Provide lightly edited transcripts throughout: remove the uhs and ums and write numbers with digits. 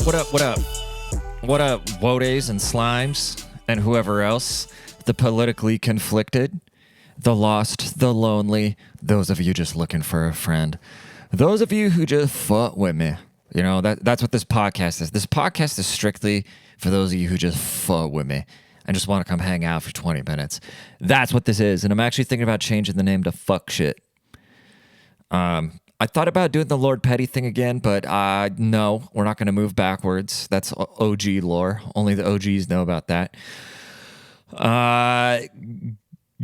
What up? What up, Wodays and Slimes and whoever else, the politically conflicted, the lost, the lonely, those of you just looking for a friend, those of you who just fuck with me. You know, that's what this podcast is. This podcast is strictly for those of you who just fuck with me and just want to come hang out for 20 minutes. That's what this is. And I'm actually thinking about changing the name to Fuck Shit. I thought about doing the Lord Petty thing again, but no, we're not going to move backwards. That's OG lore. Only the OGs know about that.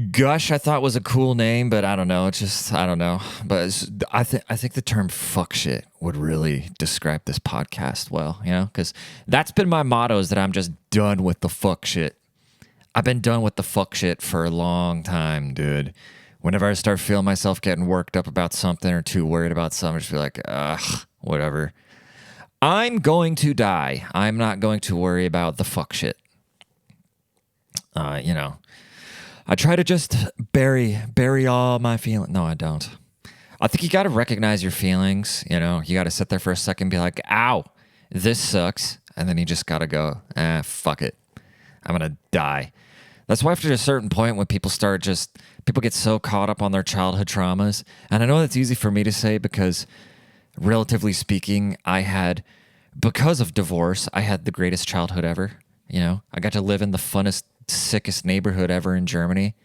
Gush, I thought was a cool name, but I don't know. It's just, I don't know. But I think the term fuck shit would really describe this podcast well, you know? Because that's been my motto, is that I'm just done with the fuck shit. I've been done with the fuck shit for a long time, dude. Whenever I start feeling myself getting worked up about something or too worried about something, I just feel like, whatever. I'm going to die. I'm not going to worry about the fuck shit. You know, I try to just bury all my feelings. No, I don't. I think you got to recognize your feelings. You know, you got to sit there for a second and be like, ow, this sucks. And then you just got to go, fuck it. I'm going to die. That's why after a certain point when people get so caught up on their childhood traumas. And I know that's easy for me to say because relatively speaking, because of divorce, I had the greatest childhood ever. You know, I got to live in the funnest, sickest neighborhood ever in Germany.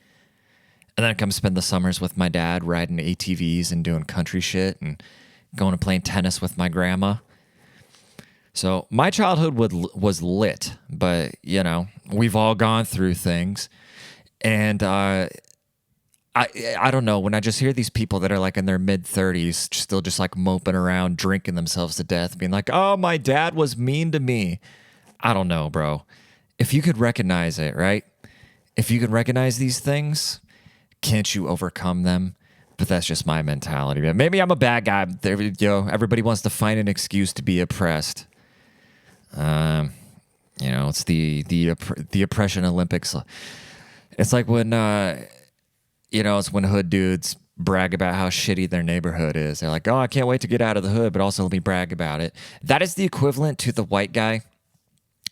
And then I come spend the summers with my dad riding ATVs and doing country shit and going and playing tennis with my grandma. So my childhood was lit, but, you know, we've all gone through things. And I don't know, when I just hear these people that are like in their mid-30s still just like moping around, drinking themselves to death, being like, oh, my dad was mean to me. I don't know, bro. If you could recognize it, right? If you could recognize these things, can't you overcome them? But that's just my mentality. Maybe I'm a bad guy. Everybody wants to find an excuse to be oppressed. You know, it's the oppression Olympics. It's like when it's when hood dudes brag about how shitty their neighborhood is. They're like, oh, I can't wait to get out of the hood, but also let me brag about it. That is the equivalent to the white guy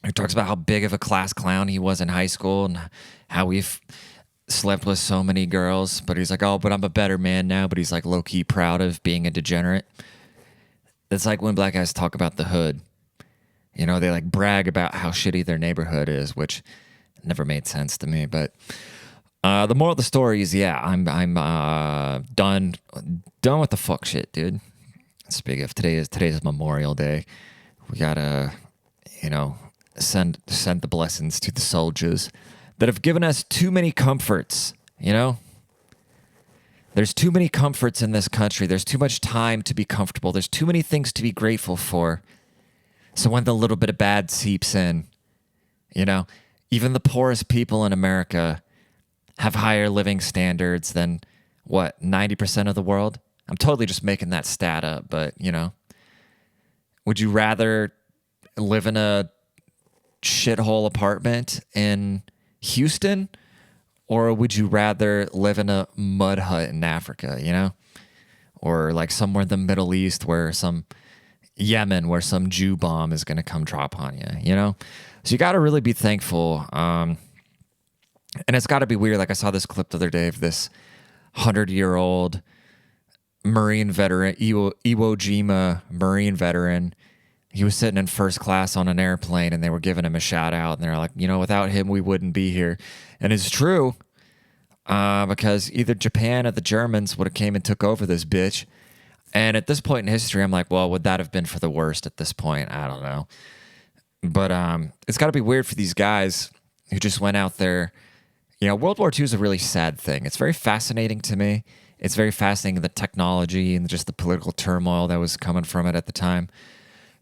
who talks about how big of a class clown he was in high school and how we've slept with so many girls. But he's like, oh, but I'm a better man now. But he's like low-key proud of being a degenerate. It's like when black guys talk about the hood. You know, they like brag about how shitty their neighborhood is, which never made sense to me. But the moral of the story is, yeah, I'm done with the fuck shit, dude. Speaking of, today's Memorial Day. We gotta, you know, send the blessings to the soldiers that have given us too many comforts. You know, there's too many comforts in this country. There's too much time to be comfortable. There's too many things to be grateful for. So when the little bit of bad seeps in, you know, even the poorest people in America have higher living standards than, 90% of the world? I'm totally just making that stat up, but, you know. Would you rather live in a shithole apartment in Houston, or would you rather live in a mud hut in Africa, you know? Or like somewhere in the Middle East where Yemen, where some Jew bomb is going to come drop on you, you know? So you got to really be thankful. And it's got to be weird. Like I saw this clip the other day of this 100-year-old Marine veteran, Iwo Jima Marine veteran. He was sitting in first class on an airplane and they were giving him a shout out. And they're like, you know, without him, we wouldn't be here. And it's true because either Japan or the Germans would have came and took over this bitch. And at this point in history, I'm like, well, would that have been for the worst at this point? I don't know. But it's got to be weird for these guys who just went out there. You know, World War II is a really sad thing. It's very fascinating to me. It's very fascinating, the technology and just the political turmoil that was coming from it at the time.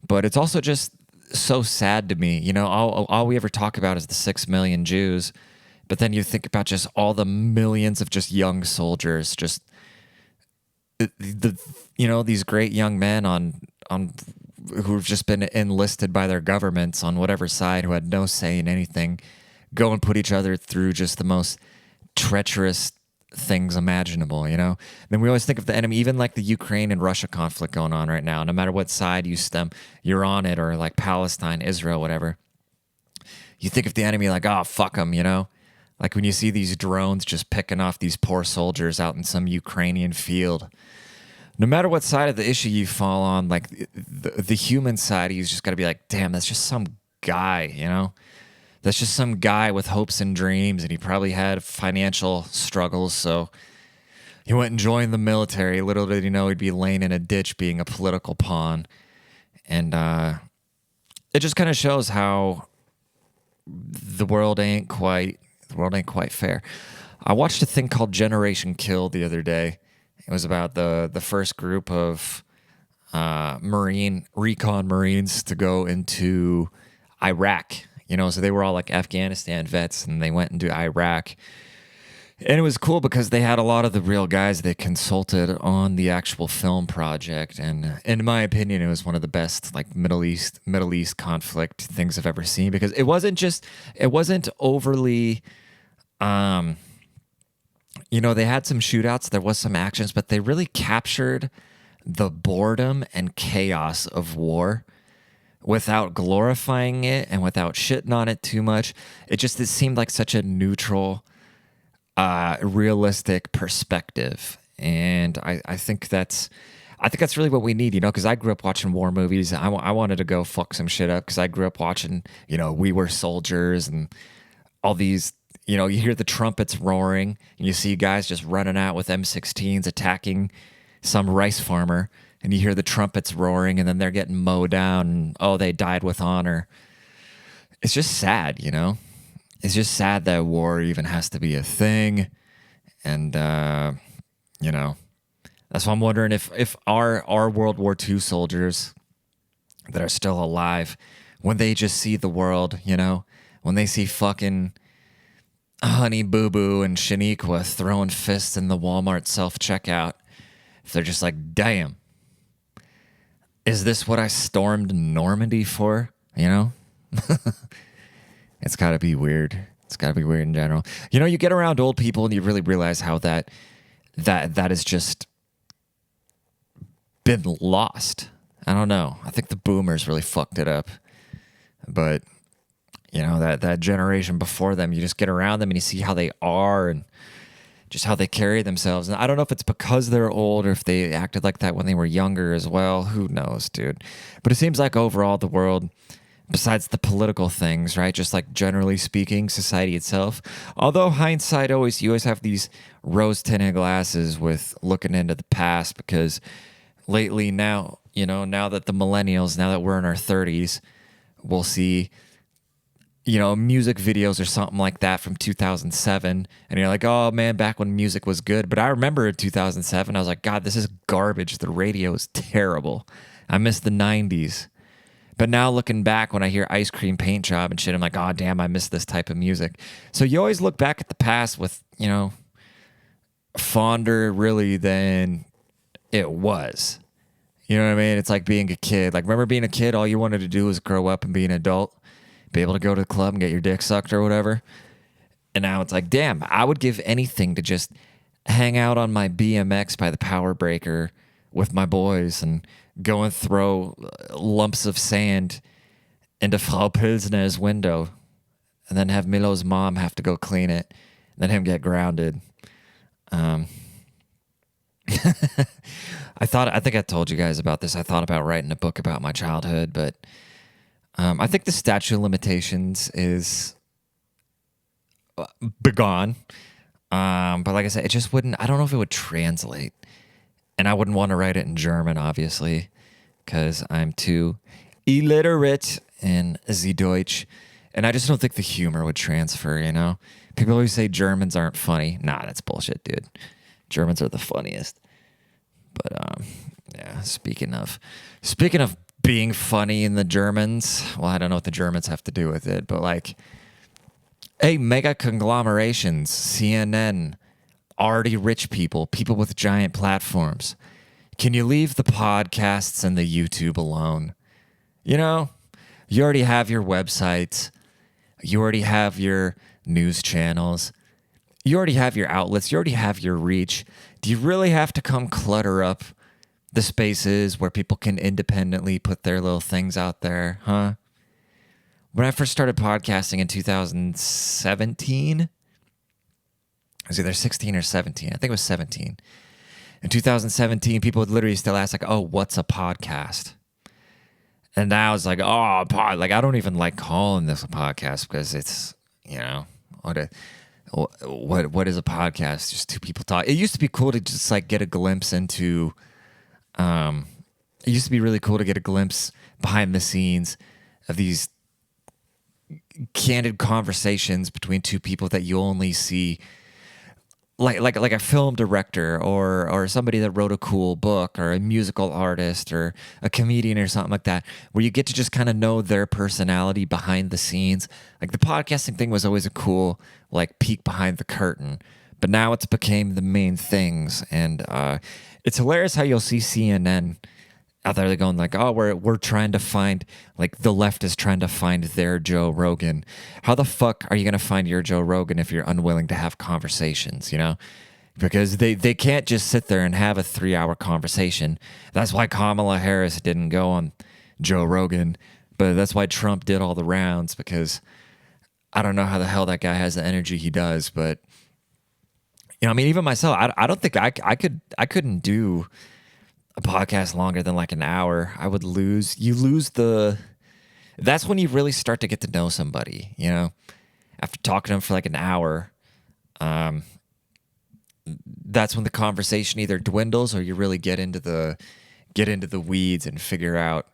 But it's also just so sad to me. You know, all we ever talk about is the 6 million Jews. But then you think about just all the millions of just young soldiers, just these great young men on who've just been enlisted by their governments on whatever side, who had no say in anything, go and put each other through just the most treacherous things imaginable, you know? Then we always think of the enemy, even like the Ukraine and Russia conflict going on right now, no matter what side you're on it, or like Palestine, Israel, whatever. You think of the enemy like, oh, fuck them, you know? Like when you see these drones just picking off these poor soldiers out in some Ukrainian field. No matter what side of the issue you fall on, like the human side, you just got to be like, damn, that's just some guy, you know? That's just some guy with hopes and dreams, and he probably had financial struggles, so he went and joined the military. Little did he know he'd be laying in a ditch being a political pawn. And it just kind of shows how the world ain't quite fair. I watched a thing called Generation Kill the other day. It was about the first group of recon Marines to go into Iraq. You know, so they were all like Afghanistan vets, and they went into Iraq. And it was cool because they had a lot of the real guys they consulted on the actual film project. And in my opinion, it was one of the best like Middle East conflict things I've ever seen, because it wasn't overly, you know, they had some shootouts, there was some actions, but they really captured the boredom and chaos of war without glorifying it and without shitting on it too much. It seemed like such a neutral, realistic perspective. And I think that's really what we need, you know, because I grew up watching war movies. I wanted to go fuck some shit up because I grew up watching, you know, We Were Soldiers and all these, you know, you hear the trumpets roaring and you see guys just running out with M16s attacking some rice farmer, and you hear the trumpets roaring, and then they're getting mowed down, and oh, they died with honor. It's just sad, you know? It's just sad that war even has to be a thing. And, you know, that's why I'm wondering if our World War II soldiers that are still alive, when they just see the world, you know, when they see fucking Honey Boo Boo and Shaniqua throwing fists in the Walmart self-checkout, if they're just like, damn, is this what I stormed Normandy for? You know? It's got to be weird. It's got to be weird in general. You know, you get around old people and you really realize how that has just been lost. I don't know. I think the boomers really fucked it up. But, you know, that generation before them, you just get around them and you see how they are and just how they carry themselves. And I don't know if it's because they're old or if they acted like that when they were younger as well. Who knows, dude? But it seems like overall the world, besides the political things, right? Just like generally speaking, society itself. Although hindsight you always have these rose-tinted glasses with looking into the past, because lately now, you know, now that the millennials, now that we're in our 30s, we'll see, you know, music videos or something like that from 2007. And you're like, oh man, back when music was good. But I remember in 2007, I was like, God, this is garbage. The radio is terrible. I miss the 90s. But now looking back, when I hear Ice Cream Paint Job and shit, I'm like, oh damn, I miss this type of music. So you always look back at the past with, you know, fonder really than it was. You know what I mean? It's like being a kid. Like, remember being a kid, all you wanted to do was grow up and be an adult, be able to go to the club and get your dick sucked or whatever. And now it's like, damn, I would give anything to just hang out on my BMX by the power breaker with my boys and go and throw lumps of sand into Frau Pilsner's window and then have Milo's mom have to go clean it and then him get grounded. I think I told you guys about this. I thought about writing a book about my childhood, but I think the statute of limitations is begone. But like I said, it just wouldn't, I don't know if it would translate. And I wouldn't want to write it in German, obviously, because I'm too illiterate in the Deutsch. And I just don't think the humor would transfer, you know? People always say Germans aren't funny. Nah, that's bullshit, dude. Germans are the funniest. But yeah, speaking of being funny in the Germans, well, I don't know what the Germans have to do with it, but like, hey, mega conglomerations, CNN, already rich people with giant platforms. Can you leave the podcasts and the YouTube alone? You know, you already have your websites. You already have your news channels. You already have your outlets. You already have your reach. Do you really have to come clutter up the spaces where people can independently put their little things out there, huh? When I first started podcasting in 2017, it was either 16 or 17. I think it was 17. In 2017, people would literally still ask, like, oh, what's a podcast? And now it's like, oh, like, I don't even like calling this a podcast because it's, what is a podcast? Just two people talk. It used to be cool to just like get a glimpse into, it used to be really cool to get a glimpse behind the scenes of these candid conversations between two people that you only see like a film director or somebody that wrote a cool book or a musical artist or a comedian or something like that, where you get to just kind of know their personality behind the scenes. Like the podcasting thing was always a cool like peek behind the curtain, but now it's became the main things. And it's hilarious how you'll see CNN out there, they're going like, oh, we're trying to find, like the left is trying to find their Joe Rogan. How the fuck are you going to find your Joe Rogan if you're unwilling to have conversations, Because they can't just sit there and have a 3-hour conversation. That's why Kamala Harris didn't go on Joe Rogan, but that's why Trump did all the rounds, because I don't know how the hell that guy has the energy he does, but even myself, I don't think I couldn't do a podcast longer than like an hour. I would lose. That's when you really start to get to know somebody, after talking to them for like an hour. That's when the conversation either dwindles or you really get into the weeds and figure out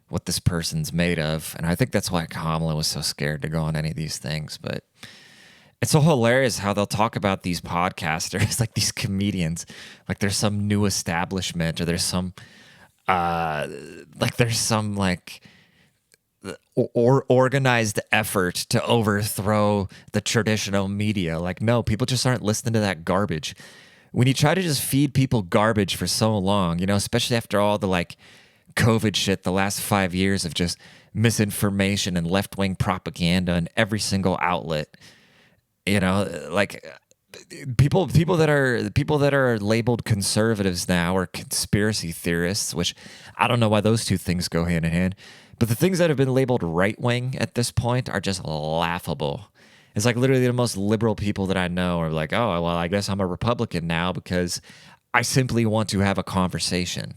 what this person's made of. And I think that's why Kamala was so scared to go on any of these things. But it's so hilarious how they'll talk about these podcasters, like these comedians, like there's some new establishment or there's some organized effort to overthrow the traditional media. Like, no, people just aren't listening to that garbage. When you try to just feed people garbage for so long, especially after all the like COVID shit, the last 5 years of just misinformation and left-wing propaganda in every single outlet. Like people that are labeled conservatives now are conspiracy theorists, which I don't know why those two things go hand in hand. But the things that have been labeled right wing at this point are just laughable. It's like literally the most liberal people that I know are like, oh, well, I guess I'm a Republican now because I simply want to have a conversation.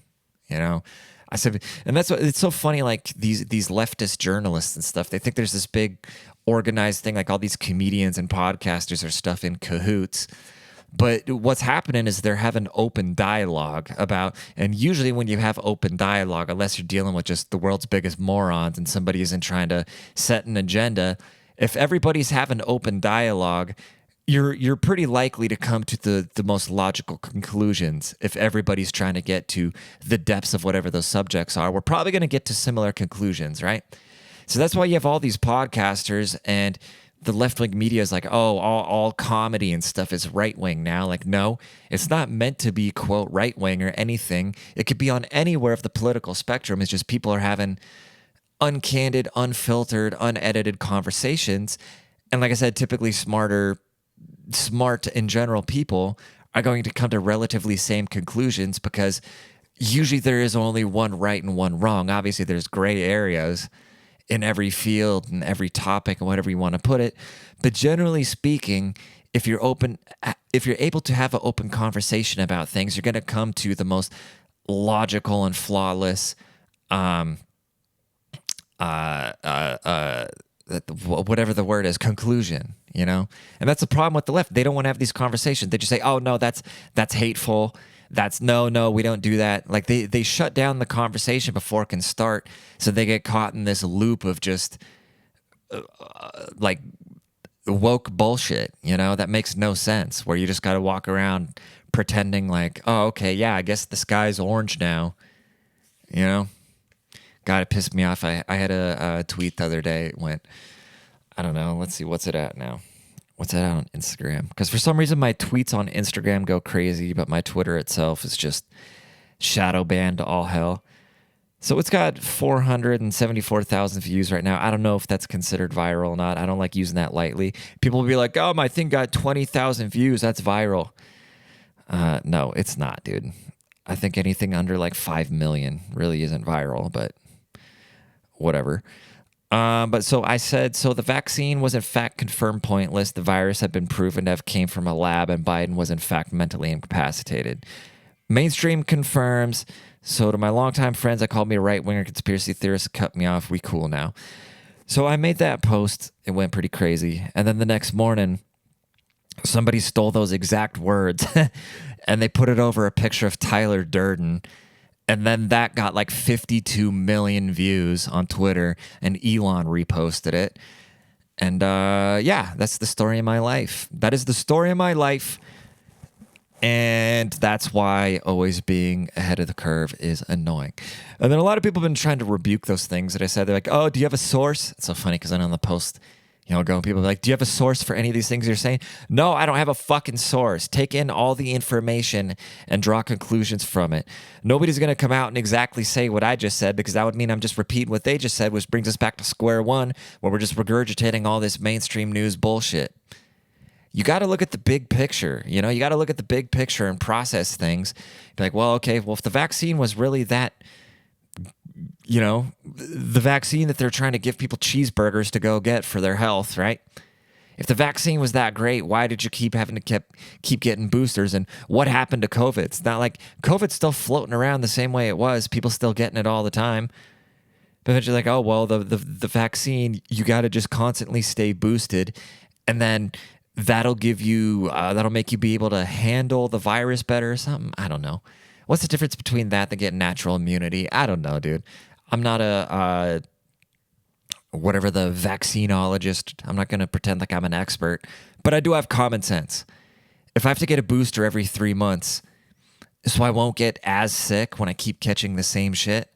I said, and that's what it's so funny. Like these leftist journalists and stuff, they think there's this big organized thing, like all these comedians and podcasters are stuff in cahoots. But what's happening is they're having open dialogue about, and usually when you have open dialogue, unless you're dealing with just the world's biggest morons and somebody isn't trying to set an agenda, if everybody's having open dialogue, you're pretty likely to come to the most logical conclusions. If everybody's trying to get to the depths of whatever those subjects are, we're probably going to get to similar conclusions, right? So that's why you have all these podcasters, and the left-wing media is like, oh, all comedy and stuff is right-wing now. Like, no, it's not meant to be, quote, right-wing or anything. It could be on anywhere of the political spectrum. It's just people are having uncandid, unfiltered, unedited conversations. And like I said, typically smart in general people are going to come to relatively same conclusions, because usually there is only one right and one wrong. Obviously, there's gray areas in every field and every topic and whatever you want to put it. But generally speaking, if you're able to have an open conversation about things, you're going to come to the most logical and flawless, whatever the word is, conclusion, And that's the problem with the left. They don't want to have these conversations. They just say, oh, no, that's hateful. That's no, we don't do that. Like they shut down the conversation before it can start, so they get caught in this loop of just like woke bullshit, that makes no sense, where you just got to walk around pretending like, oh, okay, yeah, I guess the sky's orange now, God, it pissed me off. I had a tweet the other day. It went, I don't know, let's see, what's it at now? What's that on Instagram? Because for some reason my tweets on Instagram go crazy, but my Twitter itself is just shadow banned to all hell. So it's got 474,000 views right now. I don't know if that's considered viral or not. I don't like using that lightly. People will be like, oh, my thing got 20,000 views. That's viral. No, it's not, dude. I think anything under like 5 million really isn't viral, but whatever. But so I said, so the vaccine was in fact confirmed pointless. The virus had been proven to have came from a lab, and Biden was in fact mentally incapacitated. Mainstream confirms. So to my longtime friends, I called me a right-winger conspiracy theorist, cut me off. We cool now. So I made that post. It went pretty crazy. And then the next morning, somebody stole those exact words and they put it over a picture of Tyler Durden. And then that got like 52 million views on Twitter, and Elon reposted it. And yeah, that's the story of my life. That is the story of my life. And that's why always being ahead of the curve is annoying. And then a lot of people have been trying to rebuke those things that I said. They're like, oh, do you have a source? It's so funny because then on the post, go and people are like, do you have a source for any of these things you're saying? No, I don't have a fucking source. Take in all the information and draw conclusions from it. Nobody's going to come out and exactly say what I just said, because that would mean I'm just repeating what they just said, which brings us back to square one, where we're just regurgitating all this mainstream news bullshit. You got to look at the big picture. You got to look at the big picture and process things. Be like, well, okay, well, if the vaccine was really that, the vaccine that they're trying to give people cheeseburgers to go get for their health, right? If the vaccine was that great, why did you keep having to keep getting boosters? And what happened to COVID? It's not like COVID's still floating around the same way it was. People still getting it all the time. But then you're like, oh, well, the vaccine, you got to just constantly stay boosted. And then that'll give you, that'll make you be able to handle the virus better or something. I don't know. What's the difference between that and getting natural immunity? I don't know, dude. I'm not a, whatever the vaccinologist. I'm not going to pretend like I'm an expert, but I do have common sense. If I have to get a booster every 3 months, so I won't get as sick when I keep catching the same shit,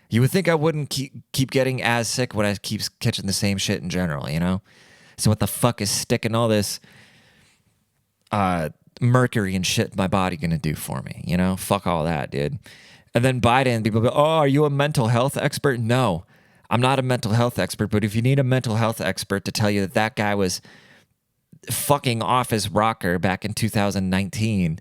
you would think I wouldn't keep getting as sick when I keep catching the same shit in general, So what the fuck is sticking all this mercury and shit in my body going to do for me? Fuck all that, dude. And then Biden, people go, oh, are you a mental health expert? No, I'm not a mental health expert. But if you need a mental health expert to tell you that guy was fucking off his rocker back in 2019,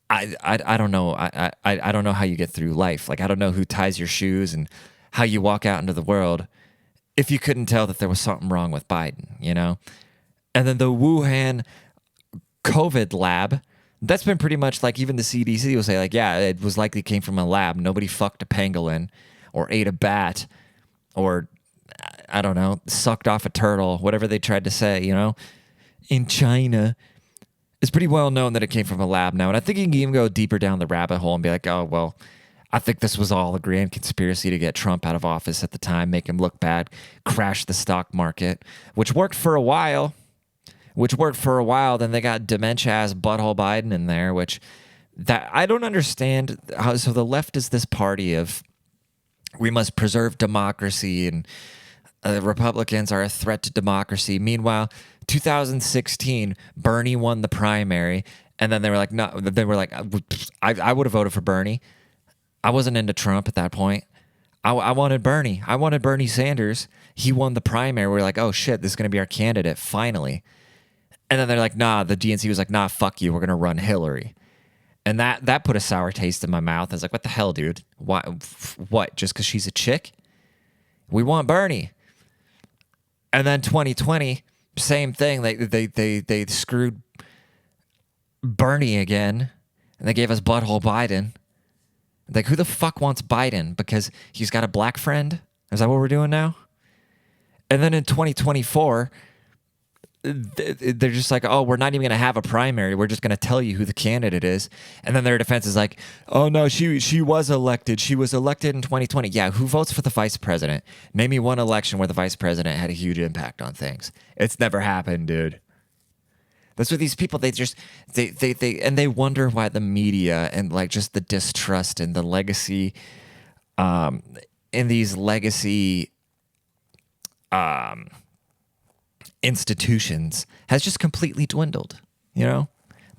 I don't know. I don't know how you get through life. Like, I don't know who ties your shoes and how you walk out into the world if you couldn't tell that there was something wrong with Biden, And then the Wuhan COVID lab, that's been pretty much like, even the CDC will say, like, yeah, it was likely came from a lab. Nobody fucked a pangolin or ate a bat or, I don't know, sucked off a turtle, whatever they tried to say, in China. It's pretty well known that it came from a lab now. And I think you can even go deeper down the rabbit hole and be like, oh, well, I think this was all a grand conspiracy to get Trump out of office at the time, make him look bad, crash the stock market, which worked for a while. Then they got dementia-ass butthole Biden in there, which that I don't understand how. So the left is this party of we must preserve democracy, and Republicans are a threat to democracy. Meanwhile, 2016, Bernie won the primary, and then they were like, no, they were like, I would have voted for Bernie. I wasn't into Trump at that point. I wanted Bernie. I wanted Bernie Sanders. He won the primary. We're like, oh shit, this is going to be our candidate finally. And then they're like, nah, the DNC was like, nah, fuck you. We're going to run Hillary. And that put a sour taste in my mouth. I was like, what the hell, dude? Why? What? Just because she's a chick? We want Bernie. And then 2020, same thing. They screwed Bernie again, and they gave us butthole Biden. Like, who the fuck wants Biden? Because he's got a black friend? Is that what we're doing now? And then in 2024, they're just like, oh, we're not even going to have a primary. We're just going to tell you who the candidate is. And then their defense is like, oh, no, she was elected. She was elected in 2020. Yeah, who votes for the vice president? Name me one election where the vice president had a huge impact on things. It's never happened, dude. That's what these people, they wonder why the media and like just the distrust and the legacy, in these legacy institutions has just completely dwindled.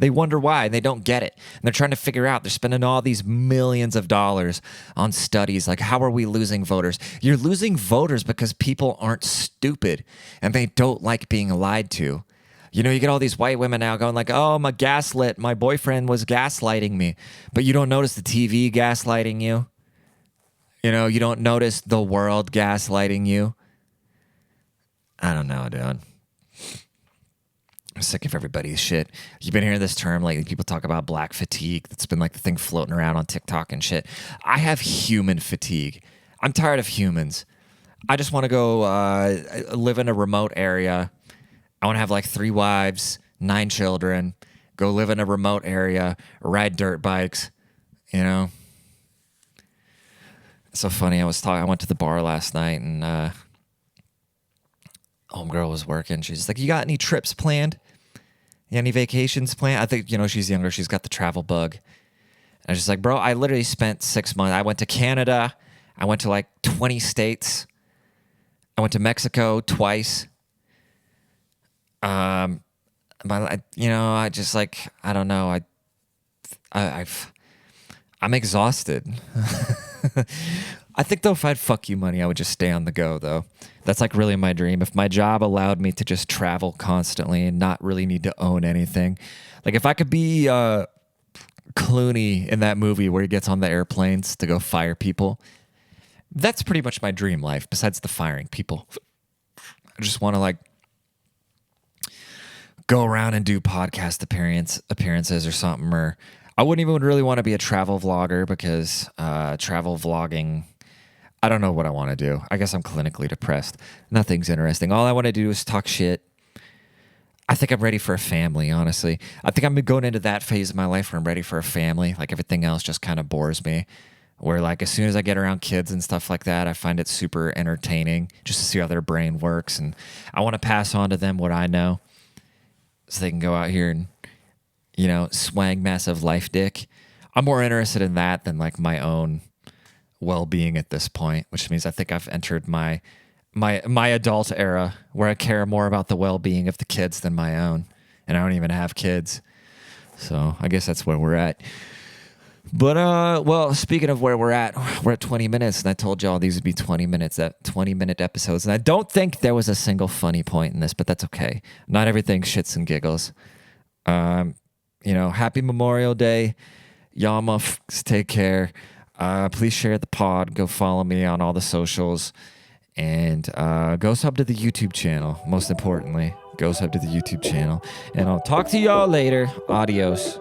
They wonder why, and they don't get it. And they're trying to figure out. They're spending all these millions of dollars on studies. Like, how are we losing voters? You're losing voters because people aren't stupid, and they don't like being lied to. You know, you get all these white women now going like, oh, I'm gaslit. My boyfriend was gaslighting me. But you don't notice the TV gaslighting you. You know, you don't notice the world gaslighting you. I don't know, dude. I'm sick of everybody's shit. You've been hearing this term, like people talk about black fatigue. That's been like the thing floating around on TikTok and shit. I have human fatigue. I'm tired of humans. I just want to go live in a remote area. I want to have like 3 wives, 9 children, go live in a remote area, ride dirt bikes, you know? It's so funny. I went to the bar last night and homegirl was working. She's like, you got any trips planned? You got any vacations planned? I think, you know, she's younger. She's got the travel bug. And I was just like, bro, I literally spent 6 months. I went to Canada. I went to like 20 states. I went to Mexico twice. I just like, I don't know. I'm exhausted. I think though, if I had fuck you money, I would just stay on the go though. That's like really my dream. If my job allowed me to just travel constantly and not really need to own anything, like if I could be Clooney in that movie where he gets on the airplanes to go fire people, that's pretty much my dream life. Besides the firing people, I just want to like go around and do podcast appearances or something. Or I wouldn't even really want to be a travel vlogger because travel vlogging, I don't know what I want to do. I guess I'm clinically depressed. Nothing's interesting. All I want to do is talk shit. I think I'm ready for a family, honestly. I think I'm going into that phase of my life where I'm ready for a family. Like everything else just kind of bores me. Where like as soon as I get around kids and stuff like that, I find it super entertaining just to see how their brain works. And I want to pass on to them what I know, so they can go out here and, you know, swang massive life dick. I'm more interested in that than like my own well-being at this point, which means I think I've entered my adult era where I care more about the well-being of the kids than my own. And I don't even have kids. So I guess that's where we're at. But, well, speaking of where we're at 20 minutes, and I told y'all these would be 20-minute episodes, and I don't think there was a single funny point in this, but that's okay. Not everything shits and giggles. You know, happy Memorial Day. Y'all motherfuckers take care. Please share the pod. Go follow me on all the socials, and go sub to the YouTube channel. Most importantly, go sub to the YouTube channel, and I'll talk to y'all later. Adios.